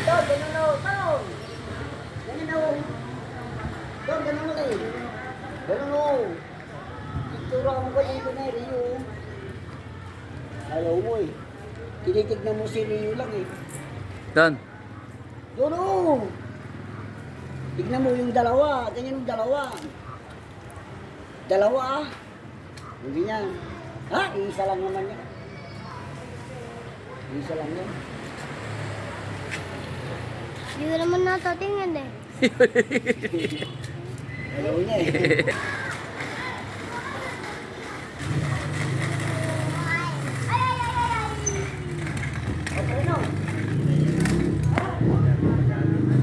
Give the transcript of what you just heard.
Doon, ganun o. Doon. Ganun o. Doon, ganun o eh. Ganun o. Itura mo ka dito na Rio. Ayaw mo eh. Tinitignan mo si Rio lang eh. Doon. Doon o. Tignan mo yung dalawa. Ganyan yung dalawa. Dalawa ah. Hindi yan. Ha? Isa lang naman yan. Isa lang yan. Hindi ko naman natatingin eh. Ayaw niya eh.